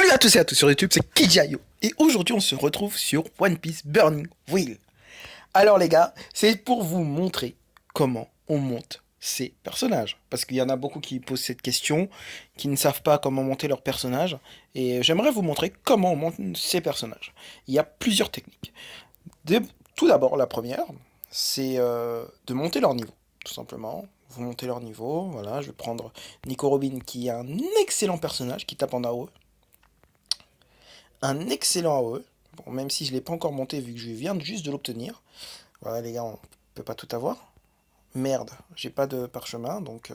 Salut à tous et à tous sur YouTube, c'est Kijayo. Et aujourd'hui, on se retrouve sur One Piece Burning Wheel. Alors les gars, c'est pour vous montrer comment on monte ces personnages. Parce qu'il y en a beaucoup qui posent cette question, qui ne savent pas comment monter leurs personnages. Et j'aimerais vous montrer comment on monte ces personnages. Il y a plusieurs techniques. Dé- Tout d'abord, la première, c'est de monter leur niveau, tout simplement. Vous montez leur niveau, voilà, je vais prendre Nico Robin qui est un excellent personnage qui tape en AOE. Un excellent AOE. Bon, même si je ne l'ai pas encore monté vu que je viens juste de l'obtenir. Voilà les gars, on peut pas tout avoir. Merde, j'ai pas de parchemin donc.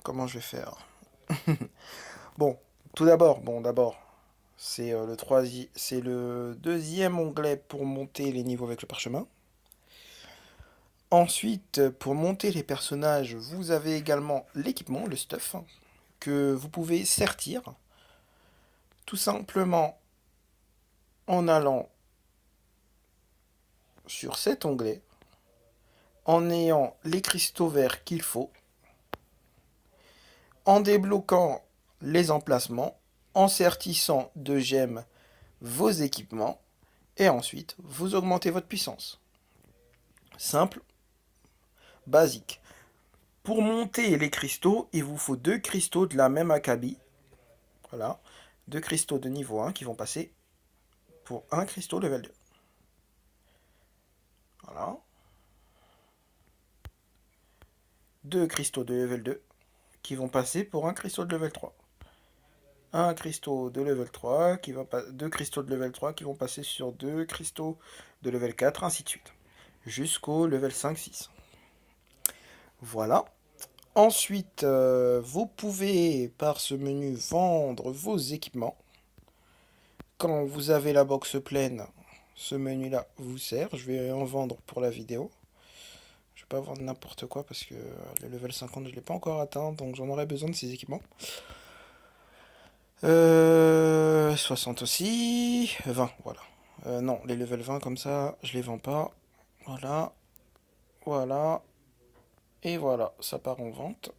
Comment je vais faire? Bon, tout d'abord, c'est le deuxième onglet pour monter les niveaux avec le parchemin. Ensuite, pour monter les personnages, vous avez également l'équipement, le stuff, que vous pouvez sertir tout simplement en allant sur cet onglet, en ayant les cristaux verts qu'il faut, en débloquant les emplacements, en sertissant de gemmes vos équipements, et ensuite vous augmentez votre puissance. Simple, basique. Pour monter les cristaux, il vous faut deux cristaux de la même acabit. Voilà, deux cristaux de niveau 1 qui vont passer pour un cristaux level 2. Voilà. Deux cristaux de level 2 qui vont passer pour un cristaux de level 3. Un cristaux de level 3 qui va deux cristaux de level 3 qui vont passer sur deux cristaux de level 4, ainsi de suite. Jusqu'au level 5-6. Voilà. Ensuite, vous pouvez par ce menu vendre vos équipements. Quand vous avez la box pleine, ce menu-là vous sert. Je vais en vendre pour la vidéo. Je vais pas vendre n'importe quoi parce que le level 50 je l'ai pas encore atteint, donc j'en aurai besoin de ces équipements. 60 aussi. 20, voilà. Non, les level 20 comme ça, je les vends pas. Voilà. Voilà. Et voilà, ça part en vente.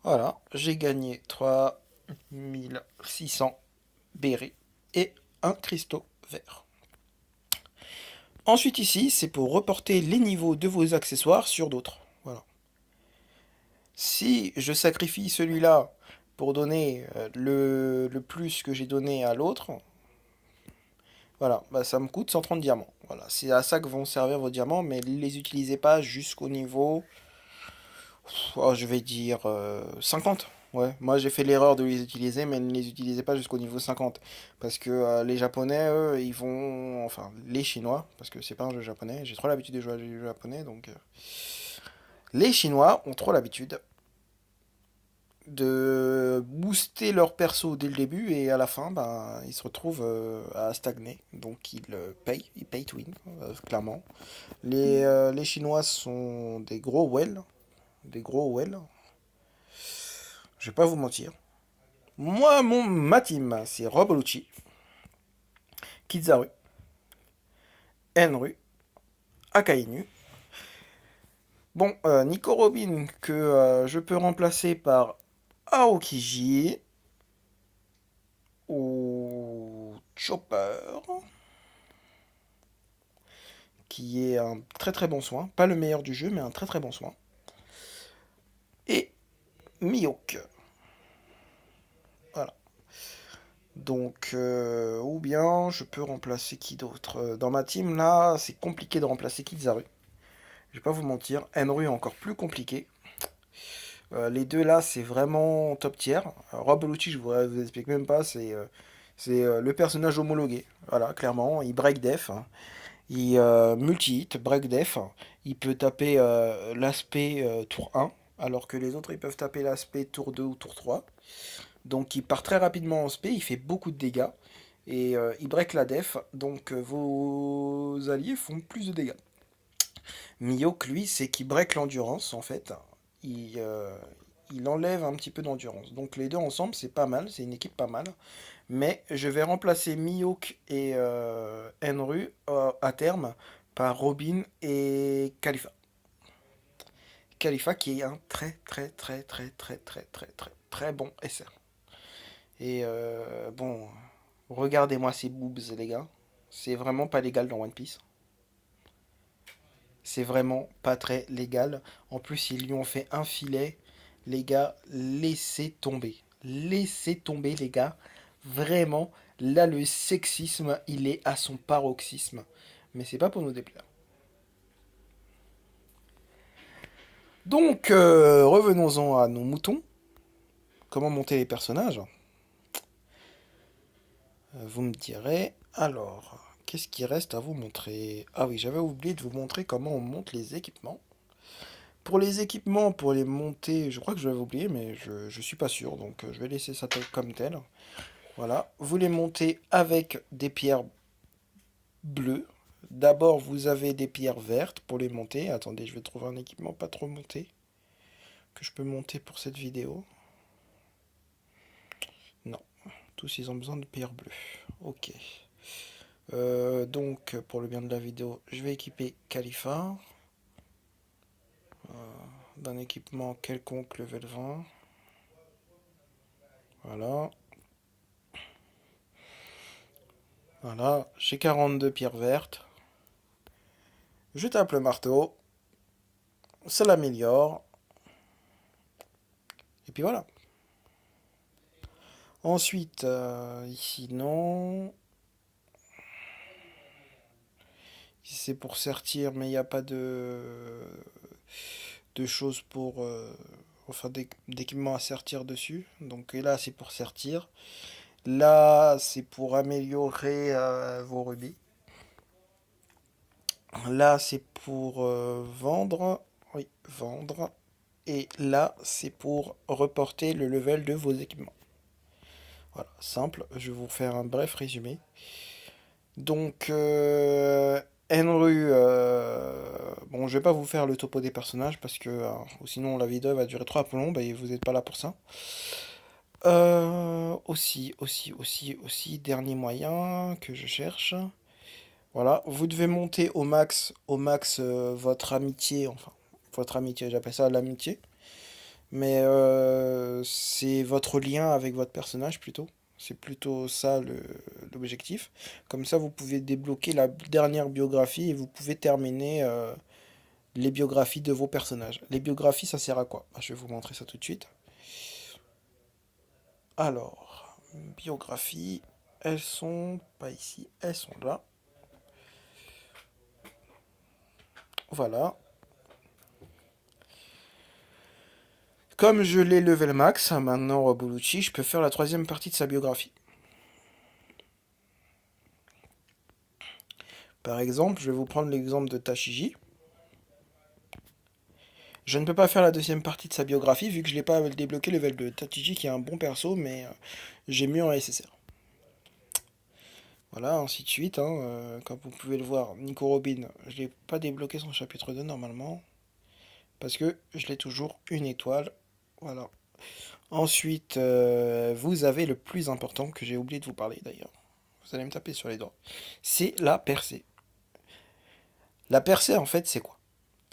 Voilà, j'ai gagné 3600 bérets et un cristaux vert. Ensuite ici, c'est pour reporter les niveaux de vos accessoires sur d'autres. Voilà. Si je sacrifie celui-là pour donner le plus que j'ai donné à l'autre, voilà, bah ça me coûte 130 diamants. Voilà, c'est à ça que vont servir vos diamants, mais ne les utilisez pas jusqu'au niveau, oh, je vais dire 50. Ouais, moi j'ai fait l'erreur de les utiliser, mais ne les utilisez pas jusqu'au niveau 50. Parce que les Japonais, eux, ils vont. Enfin, les Chinois, parce que c'est pas un jeu japonais, j'ai trop l'habitude de jouer à des jeux japonais, donc. Les Chinois ont trop l'habitude de booster leur perso dès le début et à la fin, ben, ils se retrouvent à stagner. Donc ils payent to win, clairement. Les Chinois sont des gros whales, des gros whales. Je vais pas vous mentir. Moi, ma team, c'est Robolucci, Kizaru, Enru, Akainu. Bon, Nico Robin que je peux remplacer par Aokiji ou Chopper, qui est un très très bon soin. Pas le meilleur du jeu, mais un très très bon soin. Et Mihawk. Voilà. Donc, ou bien je peux remplacer qui d'autre? Dans ma team, là, c'est compliqué de remplacer Kizaru. Je vais pas vous mentir. Enru est encore plus compliqué. Les deux là, c'est vraiment top tier. Rob Bellucci, vous explique même pas, c'est le personnage homologué. Voilà, clairement, il break def, hein. Il multi-hit, break def. Il peut taper l'aspect tour 1, alors que les autres ils peuvent taper l'aspect tour 2 ou tour 3. Donc il part très rapidement en spé, il fait beaucoup de dégâts. Et il break la def, donc vos alliés font plus de dégâts. Miyok, lui, c'est qu'il break l'endurance en fait. Il, euh, il enlève un petit peu d'endurance. Donc les deux ensemble, c'est pas mal, c'est une équipe pas mal. Mais je vais remplacer Mihawk et Enru à terme par Robin et Khalifa. Khalifa qui est un très bon SR. Et bon, regardez-moi ces boobs les gars. C'est vraiment pas légal dans One Piece. C'est vraiment pas très légal. En plus, ils lui ont fait un filet. Les gars, laissez tomber. Laissez tomber, les gars. Vraiment, là, le sexisme, il est à son paroxysme. Mais c'est pas pour nous déplaire. Donc, revenons-en à nos moutons. Comment monter les personnages? Vous me direz. Alors, qu'est-ce qui reste à vous montrer? Ah oui, j'avais oublié de vous montrer comment on monte les équipements. Pour les équipements, pour les monter, je crois que je l'avais oublié, mais je suis pas sûr, donc je vais laisser ça comme tel. Voilà, vous les montez avec des pierres bleues. D'abord, vous avez des pierres vertes pour les monter. Attendez, je vais trouver un équipement pas trop monté que je peux monter pour cette vidéo. Non, tous ils ont besoin de pierres bleues. Ok. Donc, pour le bien de la vidéo, je vais équiper Khalifa d'un équipement quelconque level 20. Voilà. Voilà, j'ai 42 pierres vertes. Je tape le marteau. Ça l'améliore. Et puis voilà. Ensuite, ici non. Ici c'est pour sortir, mais il n'y a pas de choses pour... enfin, d'équipement à sortir dessus. Donc là, c'est pour sortir. Là, c'est pour améliorer vos rubis. Là, c'est pour vendre. Oui, vendre. Et là, c'est pour reporter le level de vos équipements. Voilà, simple. Je vais vous faire un bref résumé. Donc, Henry, bon, je vais pas vous faire le topo des personnages parce que sinon la vidéo va durer trop long et vous n'êtes pas là pour ça. Aussi, dernier moyen que je cherche. Voilà, vous devez monter au max votre amitié, j'appelle ça l'amitié. Mais c'est votre lien avec votre personnage plutôt. C'est plutôt ça l'objectif. Comme ça, vous pouvez débloquer la dernière biographie et vous pouvez terminer les biographies de vos personnages. Les biographies, ça sert à quoi? Je vais vous montrer ça tout de suite. Alors, biographies, elles sont pas ici, elles sont là. Voilà. Comme je l'ai level max, maintenant Robolucci, je peux faire la troisième partie de sa biographie. Par exemple, je vais vous prendre l'exemple de Tashiji. Je ne peux pas faire la deuxième partie de sa biographie vu que je n'ai pas débloqué le level de Tashiji qui est un bon perso, mais j'ai mieux en SSR. Voilà, ainsi de suite. Comme vous pouvez le voir, Nico Robin, je n'ai pas débloqué son chapitre 2 normalement. Parce que je l'ai toujours une étoile. Voilà. Ensuite, vous avez le plus important que j'ai oublié de vous parler d'ailleurs. Vous allez me taper sur les doigts. C'est la percée. La percée, en fait, c'est quoi?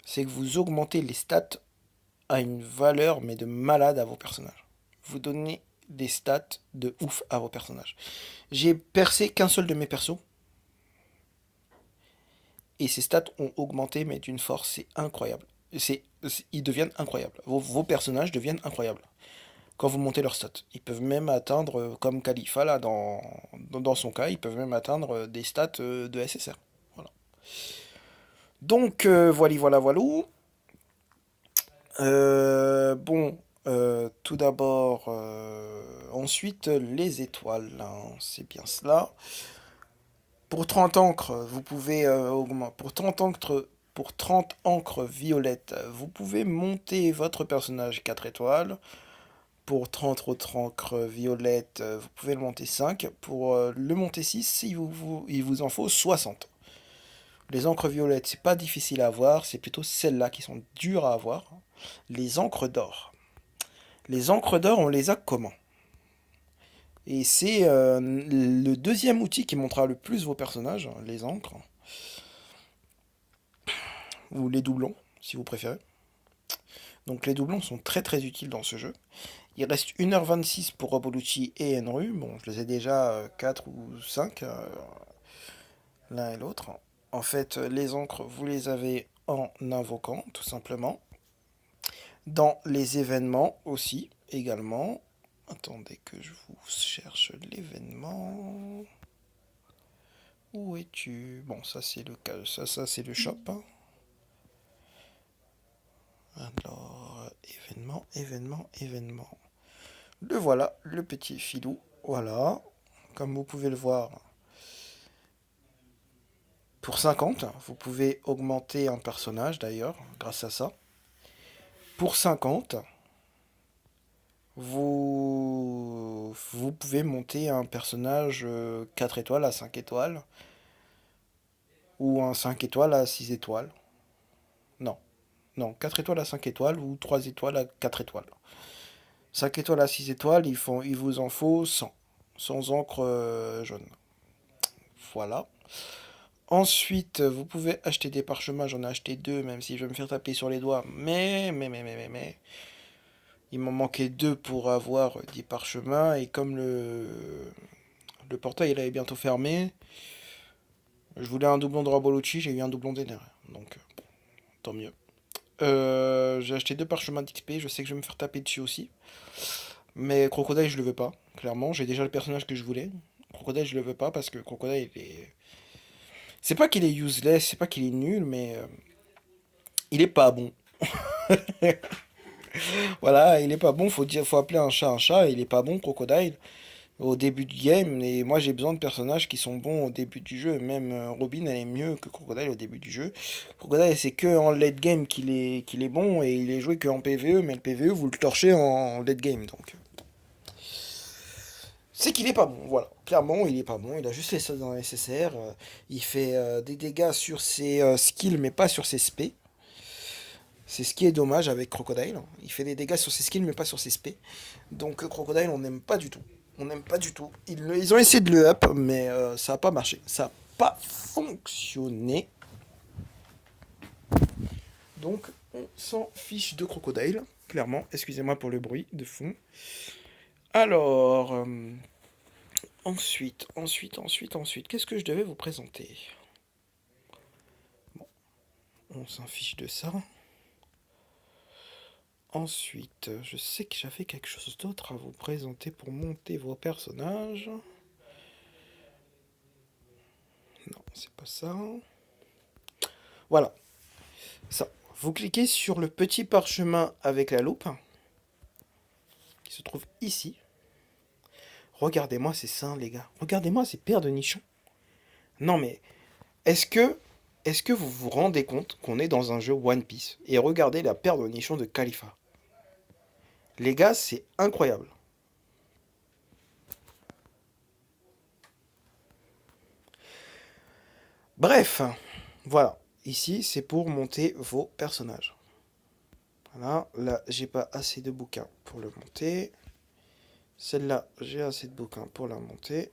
C'est que vous augmentez les stats à une valeur, mais de malade à vos personnages. Vous donnez des stats de ouf à vos personnages. J'ai percé qu'un seul de mes persos. Et ces stats ont augmenté, mais d'une force, c'est incroyable. Ils deviennent incroyables. Vos personnages deviennent incroyables quand vous montez leurs stats. Ils peuvent même atteindre, comme Khalifa, là, dans son cas, ils peuvent même atteindre des stats de SSR. Voilà. Donc, voilà. Bon, tout d'abord, ensuite, les étoiles, hein, c'est bien cela. Pour 30 encres, vous pouvez augmenter. Pour 30 encres violettes, vous pouvez monter votre personnage 4 étoiles. Pour 30 autres encres violettes, vous pouvez le monter 5. Pour le monter 6, il vous en faut 60. Les encres violettes, c'est pas difficile à avoir, c'est plutôt celles-là qui sont dures à avoir. Les encres d'or. Les encres d'or, on les a comment? Et c'est le deuxième outil qui montrera le plus vos personnages, les encres. Ou les doublons, si vous préférez. Donc les doublons sont très très utiles dans ce jeu. Il reste 1h26 pour Robolucci et Enru. Bon, je les ai déjà 4 ou 5, l'un et l'autre. En fait, les encres, vous les avez en invoquant, tout simplement. Dans les événements aussi, également. Attendez que je vous cherche l'événement. Où es-tu? Bon, ça c'est le cas, ça c'est le shop, hein. Alors, événement, événement, événement. Le voilà, le petit filou. Voilà. Comme vous pouvez le voir, pour 50, vous pouvez augmenter un personnage d'ailleurs, grâce à ça. Pour 50, vous pouvez monter un personnage 4 étoiles à 5 étoiles. Ou un 5 étoiles à 6 étoiles. Non, non, 4 étoiles à 5 étoiles ou 3 étoiles à 4 étoiles. 5 étoiles à 6 étoiles, il vous en faut 100. Sans encre jaune. Voilà. Ensuite, vous pouvez acheter des parchemins. J'en ai acheté 2, même si je vais me faire taper sur les doigts. Mais. Il m'en manquait 2 pour avoir 10 parchemins. Et comme le portail il avait bientôt fermé, je voulais un doublon de Rabolucci, j'ai eu un doublon d'Ener. Donc, tant mieux. J'ai acheté 2 parchemins d'XP. Je sais que je vais me faire taper dessus aussi. Mais Crocodile, je le veux pas. Clairement, j'ai déjà le personnage que je voulais. Crocodile, je le veux pas parce que Crocodile, il est. C'est pas qu'il est useless, c'est pas qu'il est nul, mais il est pas bon. Voilà, il est pas bon, faut appeler un chat, il est pas bon, Crocodile, au début du game, et moi j'ai besoin de personnages qui sont bons au début du jeu, même Robin elle est mieux que Crocodile au début du jeu. Crocodile c'est que en late game qu'il est bon, et il est joué que en PvE, mais le PvE vous le torchez en late game, donc... C'est qu'il est pas bon, voilà. Clairement, il est pas bon, il a juste les ça dans la SSR, il fait des dégâts sur ses skills, mais pas sur ses spés. C'est ce qui est dommage avec Crocodile. Il fait des dégâts sur ses skills, mais pas sur ses spés. Donc Crocodile, on n'aime pas du tout. On n'aime pas du tout. Ils ont essayé de le up, mais ça n'a pas marché. Ça n'a pas fonctionné. Donc on s'en fiche de Crocodile, clairement. Excusez-moi pour le bruit de fond. Alors, ensuite, qu'est-ce que je devais vous présenter? Bon, on s'en fiche de ça. Ensuite, je sais que j'avais quelque chose d'autre à vous présenter pour monter vos personnages. Non, c'est pas ça. Voilà, ça. Vous cliquez sur le petit parchemin avec la loupe, qui se trouve ici. Regardez-moi ces seins, les gars. Regardez-moi ces paires de nichons. Non mais, est-ce que, est-ce que vous vous rendez compte qu'on est dans un jeu One Piece? Et regardez la paire de nichons de Khalifa. Les gars, c'est incroyable. Bref, voilà. Ici, c'est pour monter vos personnages. Voilà, là, j'ai pas assez de bouquins pour le monter. Celle-là, j'ai assez de bouquins pour la monter.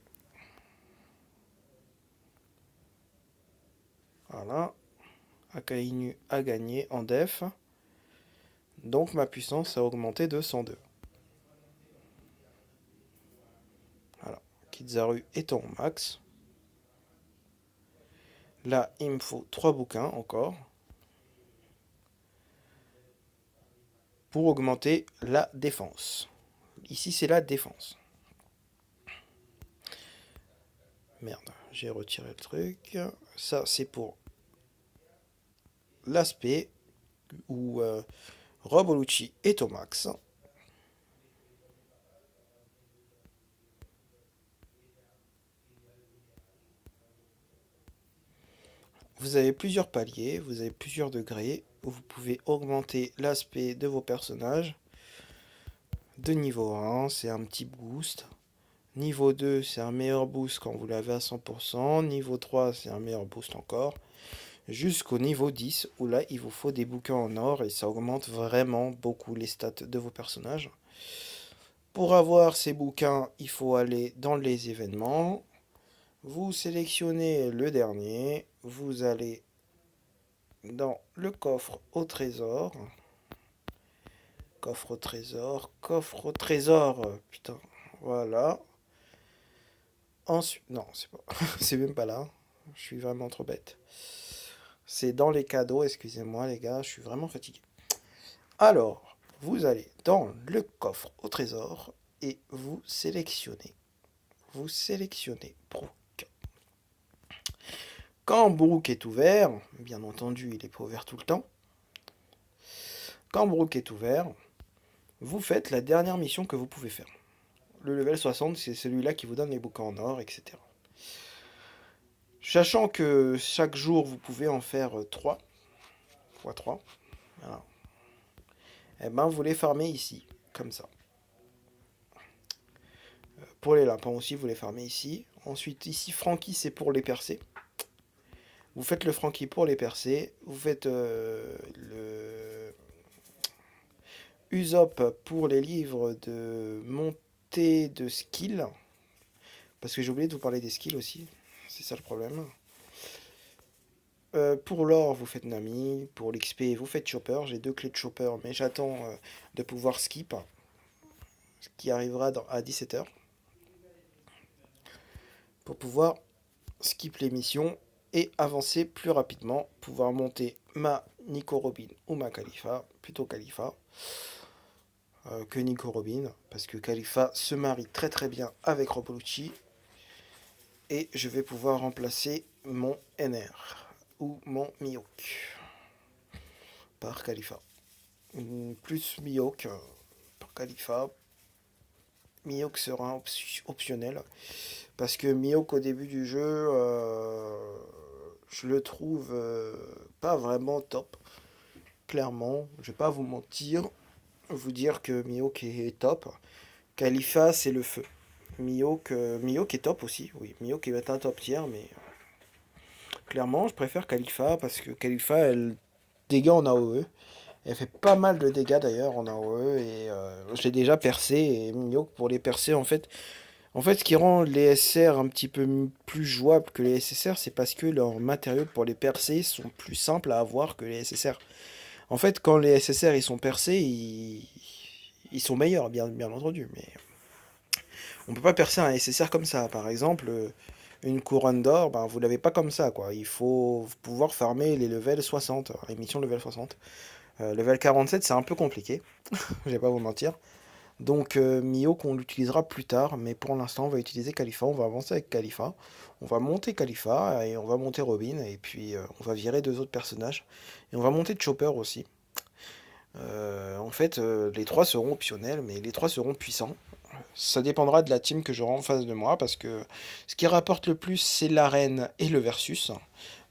Voilà. Akainu a gagné en def. Donc ma puissance a augmenté de 102. Voilà. Kizaru est en max. Là, il me faut 3 bouquins encore. Pour augmenter la défense. Ici, c'est la défense. Merde, j'ai retiré le truc. Ça, c'est pour l'aspect où Robolucci est au max. Vous avez plusieurs paliers, vous avez plusieurs degrés où vous pouvez augmenter l'aspect de vos personnages. De niveau 1, c'est un petit boost. Niveau 2, c'est un meilleur boost quand vous l'avez à 100%. Niveau 3, c'est un meilleur boost encore. Jusqu'au niveau 10, où là, il vous faut des bouquins en or et ça augmente vraiment beaucoup les stats de vos personnages. Pour avoir ces bouquins, il faut aller dans les événements. Vous sélectionnez le dernier. Vous allez dans le coffre au trésor. Coffre au trésor, coffre au trésor. Putain, voilà. Ensuite, non, c'est pas, c'est même pas là. Je suis vraiment trop bête. C'est dans les cadeaux, excusez-moi les gars, je suis vraiment fatigué. Alors, vous allez dans le coffre au trésor et vous sélectionnez. Vous sélectionnez Brook. Quand Brook est ouvert, bien entendu, il n'est pas ouvert tout le temps. Quand Brook est ouvert, vous faites la dernière mission que vous pouvez faire. Le level 60, c'est celui-là qui vous donne les bouquins en or, etc. Sachant que chaque jour, vous pouvez en faire 3 fois 3. Voilà. Et ben, vous les farmez ici, comme ça. Pour les lapins aussi, vous les farmez ici. Ensuite, ici, Frankie, c'est pour les percer. Vous faites le Frankie pour les percer. Vous faites le Usopp pour les livres de montée de skill. Parce que j'ai oublié de vous parler des skills aussi. C'est ça le problème. Pour l'or, vous faites Nami. Pour l'XP, vous faites Chopper. J'ai 2 clés de Chopper, mais j'attends de pouvoir skip. Ce qui arrivera à 17h. Pour pouvoir skip les missions et avancer plus rapidement. Pouvoir monter ma Nico Robin ou ma Khalifa. Plutôt Khalifa. Que Nico Robin. Parce que Khalifa se marie très très bien avec Robolucci. Et je vais pouvoir remplacer mon NR ou mon Mihawk par Khalifa. Plus Mihawk par Khalifa. Mihawk sera optionnel parce que Mihawk au début du jeu, je le trouve pas vraiment top. Clairement, je vais pas vous mentir, vous dire que Mihawk est top. Khalifa c'est le feu. Mihawk est top aussi, oui. Mihawk est un top tier, mais clairement, je préfère Khalifa parce que Khalifa, elle dégâts en AOE. Elle fait pas mal de dégâts d'ailleurs en AOE et je l'ai déjà percé. Et Mihawk, pour les percer, en fait, ce qui rend les SR un petit peu plus jouables que les SSR, c'est parce que leurs matériaux pour les percer sont plus simples à avoir que les SSR. En fait, quand les SSR ils sont percés, ils sont meilleurs, bien entendu, mais on peut pas percer un SSR comme ça. Par exemple, une couronne d'or, ben, vous l'avez pas comme ça, quoi. Il faut pouvoir farmer les levels 60, les missions level 60. Level 47, c'est un peu compliqué, je vais pas vous mentir. Donc Mio qu'on l'utilisera plus tard, mais pour l'instant on va utiliser Khalifa, on va avancer avec Khalifa, on va monter Khalifa et on va monter Robin, et puis on va virer 2 autres personnages, et on va monter Chopper aussi. En fait, les 3 seront optionnels, mais les 3 seront puissants. Ça dépendra de la team que j'aurai en face de moi, parce que ce qui rapporte le plus, c'est l'arène et le versus.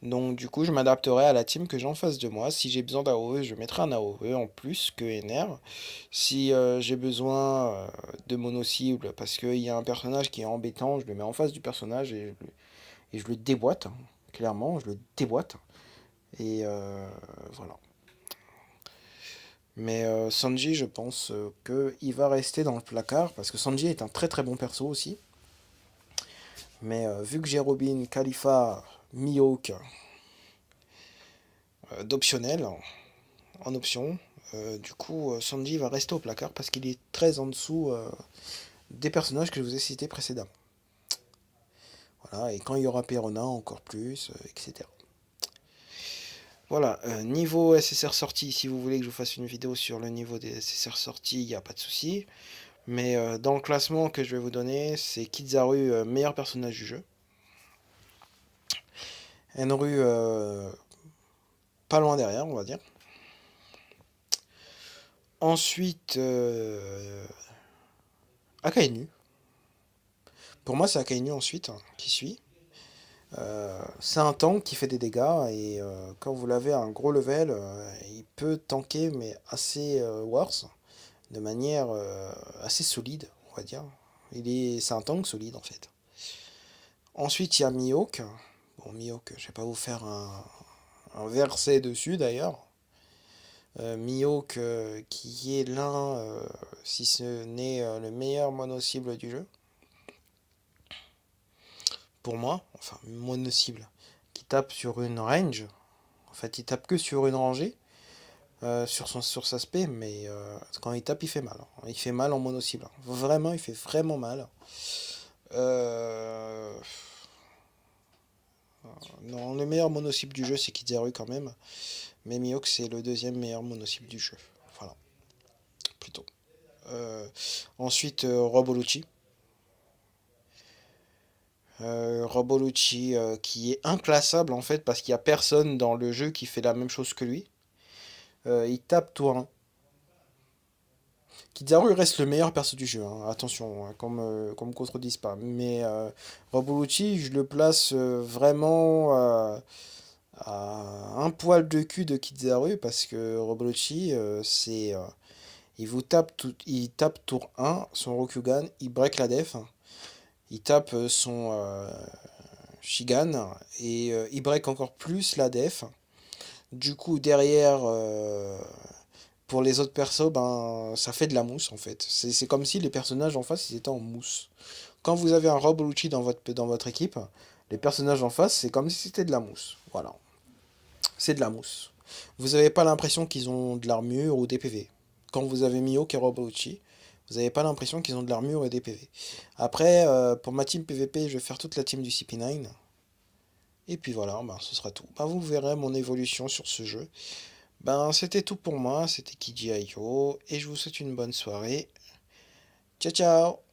Donc du coup, je m'adapterai à la team que j'ai en face de moi. Si j'ai besoin d'AOE, je mettrai un AOE en plus que NR. Si j'ai besoin de mono-cible, parce qu'il y a un personnage qui est embêtant, je le mets en face du personnage et je le déboîte. Clairement, je le déboîte. Et voilà. Mais Sanji, je pense qu'il va rester dans le placard, parce que Sanji est un très très bon perso aussi. Mais vu que j'ai Robin, Khalifa, Mihawk d'optionnel, en option, du coup Sanji va rester au placard parce qu'il est très en dessous des personnages que je vous ai cités précédemment. Voilà, et quand il y aura Perona, encore plus, etc. Voilà, niveau SSR sortie, si vous voulez que je vous fasse une vidéo sur le niveau des SSR sorties, il n'y a pas de souci. Mais dans le classement que je vais vous donner, c'est Kizaru, meilleur personnage du jeu. Enru, pas loin derrière, on va dire. Ensuite, Akainu. Pour moi, c'est Akainu ensuite qui suit. C'est un tank qui fait des dégâts et quand vous l'avez à un gros level, il peut tanker mais assez worse, de manière assez solide, on va dire. C'est un tank solide en fait. Ensuite, il y a Mihawk. Bon, Mihawk, je vais pas vous faire un verset dessus d'ailleurs. Mihawk qui est l'un, si ce n'est le meilleur mono-cible du jeu. Pour moi, enfin mono-cible, qui tape sur une range. En fait, il tape que sur une rangée. sur sa spé, mais quand il tape, il fait mal, hein. Il fait mal en mono cible, hein. Vraiment, il fait vraiment mal. Euh, non, le meilleur mono cible du jeu, c'est Kizaru quand même. Mais Mihawk, c'est le deuxième meilleur mono cible du jeu. Voilà, plutôt. Euh, ensuite, Robolucci. Robolucci qui est inclassable en fait parce qu'il n'y a personne dans le jeu qui fait la même chose que lui. Il tape tour 1. Kizaru reste le meilleur perso du jeu, hein. Attention, hein, qu'on me contredise pas. Mais Robolucci, je le place vraiment à un poil de cul de Kizaru parce que Robolucci, il tape tour 1, son Rokugan, il break la def, il tape son Shigan et il break encore plus la def. Du coup, derrière, pour les autres persos, ben, ça fait de la mousse en fait. C'est comme si les personnages en face ils étaient en mousse. Quand vous avez un Robolucci dans votre équipe, les personnages en face, c'est comme si c'était de la mousse. Voilà, c'est de la mousse. Vous n'avez pas l'impression qu'ils ont de l'armure ou des PV. Quand vous avez Mihawk et Robolucci, vous n'avez pas l'impression qu'ils ont de l'armure et des PV. Après, pour ma team PVP, je vais faire toute la team du CP9. Et puis voilà, ben, ce sera tout. Ben, vous verrez mon évolution sur ce jeu. Ben, c'était tout pour moi, c'était Kiji Aiko, et je vous souhaite une bonne soirée. Ciao ciao!